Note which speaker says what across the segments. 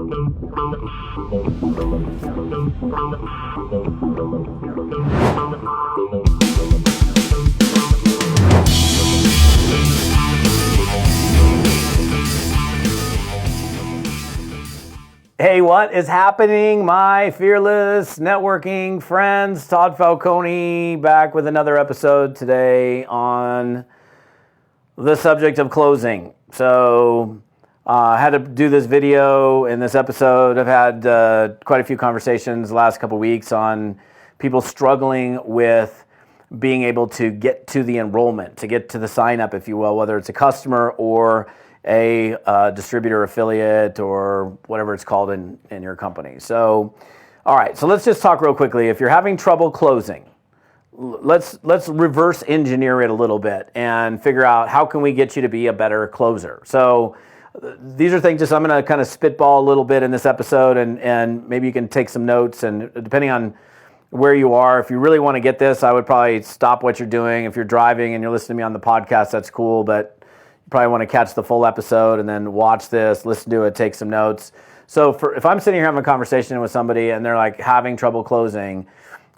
Speaker 1: Hey, what is happening, my fearless networking friends? Todd Falcone back with another episode today on the subject of closing. So I had to do this video in this episode. I've had quite a few conversations the last couple weeks on people struggling with being able to get to the enrollment, to get to the sign up, if you will, whether it's a customer or a distributor, affiliate, or whatever it's called in your company. So, all right, so let's just talk real quickly. If you're having trouble closing, let's reverse engineer it a little bit and figure out how can we get you to be a better closer. So these are things I'm going to kind of spitball a little bit in this episode, and maybe you can take some notes, and depending on where you are, if you really want to get this, I would probably stop what you're doing. If you're driving and you're listening to me on the podcast, that's cool, but you probably want to catch the full episode and then watch this, listen to it, take some notes. So if I'm sitting here having a conversation with somebody and they're like having trouble closing,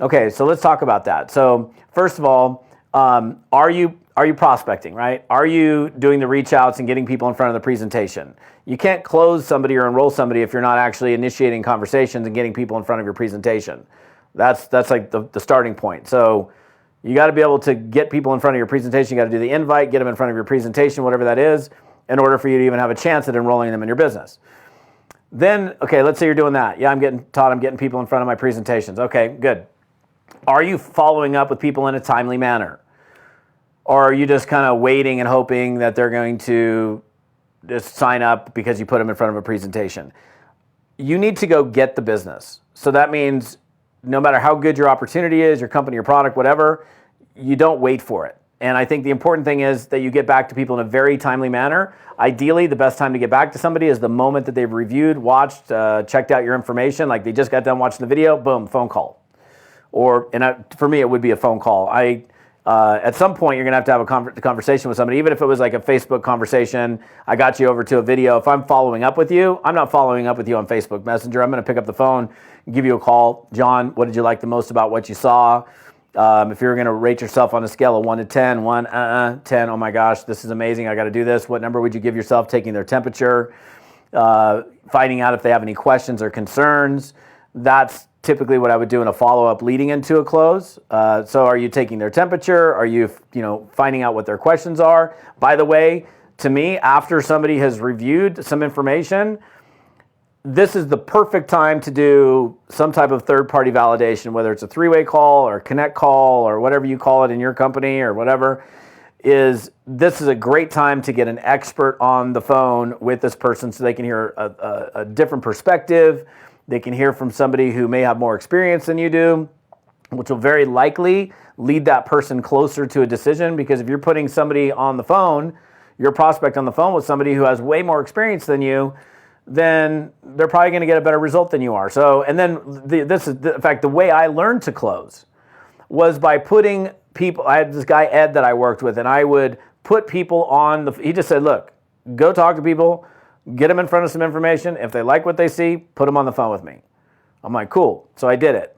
Speaker 1: okay, so let's talk about that. So first of all, are you prospecting, right? Are you doing the reach outs and getting people in front of the presentation? You can't close somebody or enroll somebody if you're not actually initiating conversations and getting people in front of your presentation. That's like the starting point. So you got to be able to get people in front of your presentation. You got to do the invite, get them in front of your presentation, whatever that is, in order for you to even have a chance at enrolling them in your business. Then, okay, let's say you're doing that. Yeah, I'm getting people in front of my presentations. Okay, good. Are you following up with people in a timely manner? Or are you just kind of waiting and hoping that they're going to just sign up because you put them in front of a presentation? You need to go get the business. So that means no matter how good your opportunity is, your company, your product, whatever, you don't wait for it. And I think the important thing is that you get back to people in a very timely manner. Ideally, the best time to get back to somebody is the moment that they've reviewed, watched, checked out your information, like they just got done watching the video, boom, phone call. For me, it would be a phone call. At some point, you're going to have a conversation with somebody, even if it was like a Facebook conversation. I got you over to a video. If I'm following up with you, I'm not following up with you on Facebook Messenger. I'm going to pick up the phone and give you a call. John, what did you like the most about what you saw? If you're going to rate yourself on a scale of 1 to 10, 10, oh my gosh, this is amazing, I got to do this. What number would you give yourself taking their temperature? Finding out if they have any questions or concerns. That's typically what I would do in a follow-up leading into a close. So are you taking their temperature? Are you finding out what their questions are? By the way, to me, after somebody has reviewed some information, this is the perfect time to do some type of third-party validation, whether it's a three-way call or a connect call or whatever you call it in your company or whatever. This is a great time to get an expert on the phone with this person so they can hear a different perspective. They can hear from somebody who may have more experience than you do, which will very likely lead that person closer to a decision, because if you're putting somebody on the phone, your prospect on the phone with somebody who has way more experience than you, then they're probably going to get a better result than you are. So, and then in fact, the way I learned to close was by putting people, I had this guy, Ed, that I worked with, and I would put people on he just said, look, go talk to people, get them in front of some information. If they like what they see, put them on the phone with me. I'm like, cool. So I did it.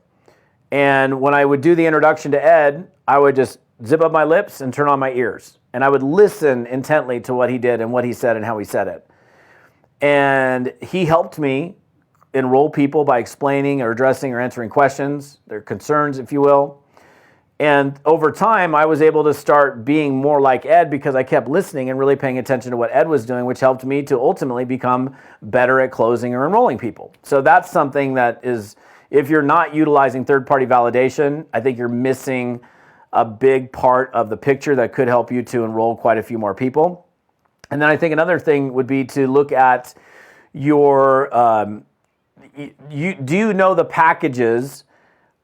Speaker 1: And when I would do the introduction to Ed, I would just zip up my lips and turn on my ears. And I would listen intently to what he did and what he said and how he said it. And he helped me enroll people by explaining or addressing or answering questions, their concerns, if you will. And over time, I was able to start being more like Ed because I kept listening and really paying attention to what Ed was doing, which helped me to ultimately become better at closing or enrolling people. So that's something that is, if you're not utilizing third-party validation, I think you're missing a big part of the picture that could help you to enroll quite a few more people. And then I think another thing would be to look at your, do you know the packages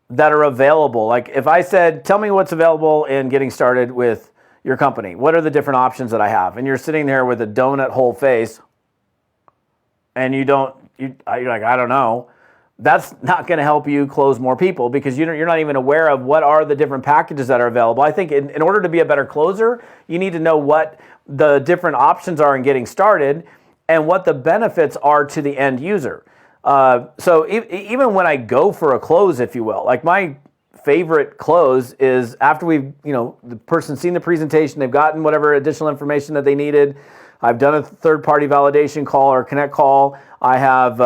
Speaker 1: that are available? Like if I said, tell me what's available in getting started with your company. What are the different options that I have? And you're sitting there with a donut hole face and you're like, I don't know. That's not going to help you close more people because you're not even aware of what are the different packages that are available. I think in order to be a better closer, you need to know what the different options are in getting started. and what the benefits are to the end user. So even when I go for a close, if you will, like my favorite close is after we've, the person's seen the presentation, they've gotten whatever additional information that they needed. I've done a third-party validation call or connect call. I have,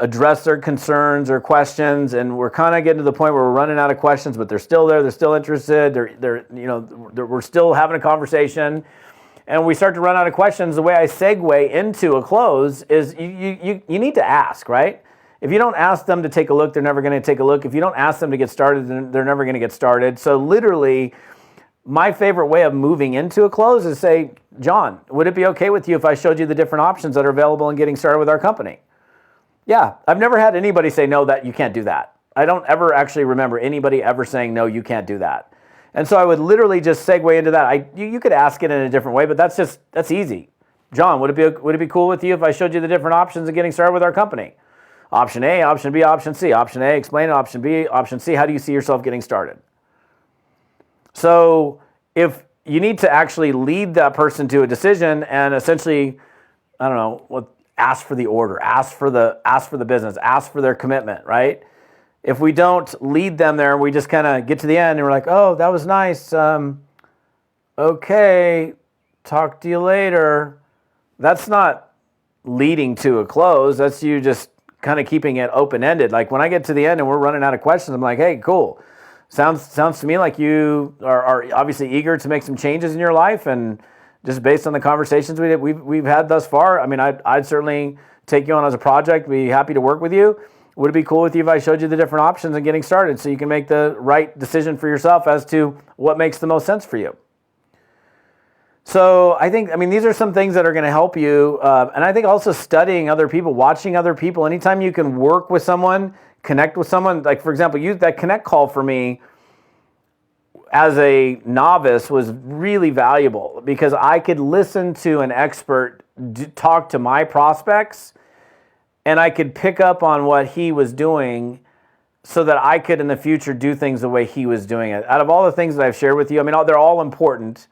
Speaker 1: addressed their concerns or questions, and we're kind of getting to the point where we're running out of questions, but they're still there. They're still interested. We're still having a conversation. And we start to run out of questions. The way I segue into a close is you need to ask, right? If you don't ask them to take a look, they're never going to take a look. If you don't ask them to get started, then they're never going to get started. So literally, my favorite way of moving into a close is say, John, would it be okay with you if I showed you the different options that are available in getting started with our company? Yeah, I've never had anybody say, no, that you can't do that. I don't ever actually remember anybody ever saying, no, you can't do that. And so I would literally just segue into that. You could ask it in a different way, but that's easy. John, would it be cool with you if I showed you the different options of getting started with our company? Option A, option B, option C. Option A, explain it. Option B, option C, how do you see yourself getting started? So if you need to actually lead that person to a decision and essentially, ask for the order, ask for the business, ask for their commitment, right? If we don't lead them there, we just kind of get to the end and we're like, oh, that was nice. Okay, talk to you later. That's not leading to a close. That's you just kind of keeping it open-ended. Like when I get to the end and we're running out of questions, I'm like, hey, cool. Sounds to me like you are obviously eager to make some changes in your life, and just based on the conversations we've had thus far, I mean, I'd certainly take you on as a project, be happy to work with you. Would it be cool with you if I showed you the different options and getting started so you can make the right decision for yourself as to what makes the most sense for you? So these are some things that are going to help you. And I think also studying other people, watching other people, anytime you can work with someone, connect with someone, like for example, that connect call for me as a novice was really valuable because I could listen to an expert talk to my prospects and I could pick up on what he was doing so that I could in the future do things the way he was doing it. Out of all the things that I've shared with you, they're all important.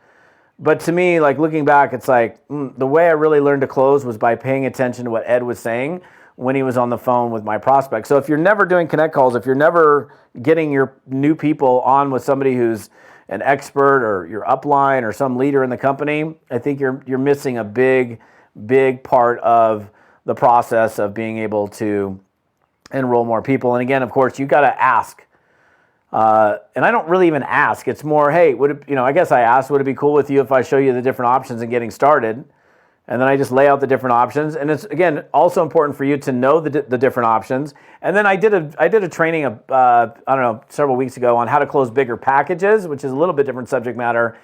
Speaker 1: But to me, like looking back, it's like the way I really learned to close was by paying attention to what Ed was saying when he was on the phone with my prospect. So if you're never doing connect calls, if you're never getting your new people on with somebody who's an expert or your upline or some leader in the company, I think you're missing a big part of the process of being able to enroll more people. And again, of course, you got to ask. And I don't really even ask. It's more, hey, I guess I asked, would it be cool with you if I show you the different options in getting started? And then I just lay out the different options. And it's, again, also important for you to know the different options. And then I did a training, several weeks ago on how to close bigger packages, which is a little bit different subject matter.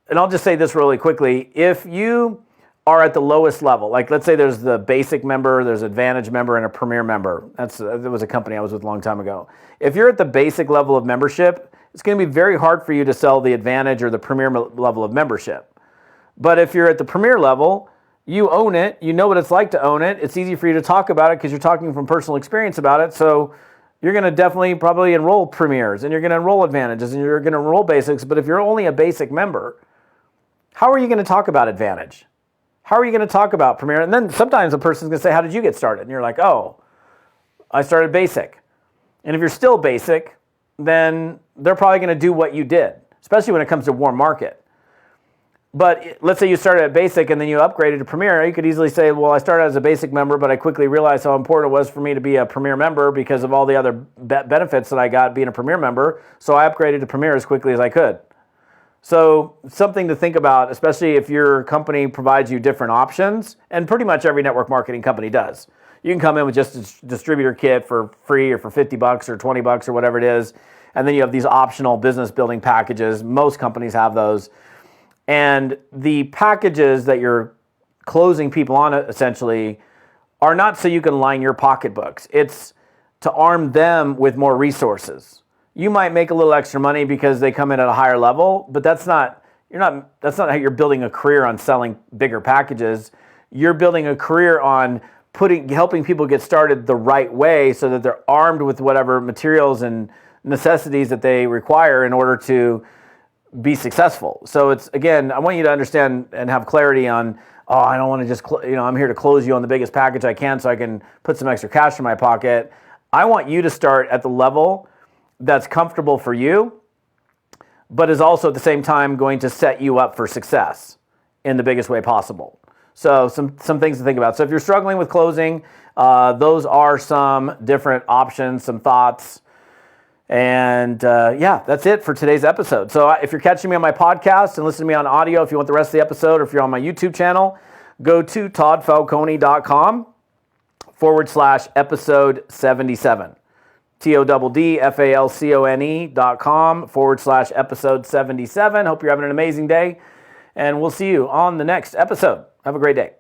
Speaker 1: And I'll just say this really quickly. If you are at the lowest level, like let's say there's the basic member, there's Advantage member, and a Premier member. That was a company I was with a long time ago. If you're at the basic level of membership, it's going to be very hard for you to sell the Advantage or the Premier level of membership. But if you're at the Premier level, you own it, you know what it's like to own it, it's easy for you to talk about it because you're talking from personal experience about it, so you're going to definitely probably enroll Premiers, and you're going to enroll Advantages, and you're going to enroll Basics, but if you're only a basic member, how are you going to talk about Advantage? How are you going to talk about Premier? And then sometimes a person's going to say, how did you get started? And you're like, oh, I started basic. And if you're still basic, then they're probably going to do what you did, especially when it comes to warm market. But let's say you started at basic and then you upgraded to Premier. You could easily say, well, I started as a basic member, but I quickly realized how important it was for me to be a Premier member because of all the other benefits that I got being a Premier member. So I upgraded to Premier as quickly as I could. So something to think about, especially if your company provides you different options, and pretty much every network marketing company does. You can come in with just a distributor kit for free or for $50 or $20 or whatever it is, and then you have these optional business building packages. Most companies have those. And the packages that you're closing people on essentially are not so you can line your pocketbooks. It's to arm them with more resources. You might make a little extra money because they come in at a higher level, but that's not how you're building a career on selling bigger packages. You're building a career on helping people get started the right way so that they're armed with whatever materials and necessities that they require in order to be successful. So it's, again, I want you to understand and have clarity on oh, I don't want to just, I'm here to close you on the biggest package I can so I can put some extra cash in my pocket. I want you to start at the level that's comfortable for you, but is also at the same time going to set you up for success in the biggest way possible. So some things to think about. So if you're struggling with closing, those are some different options, some thoughts. And that's it for today's episode. So if you're catching me on my podcast and listening to me on audio, if you want the rest of the episode, or if you're on my YouTube channel, go to toddfalcone.com/episode 77. toddfalcone.com/episode 77. Hope you're having an amazing day, and we'll see you on the next episode. Have a great day.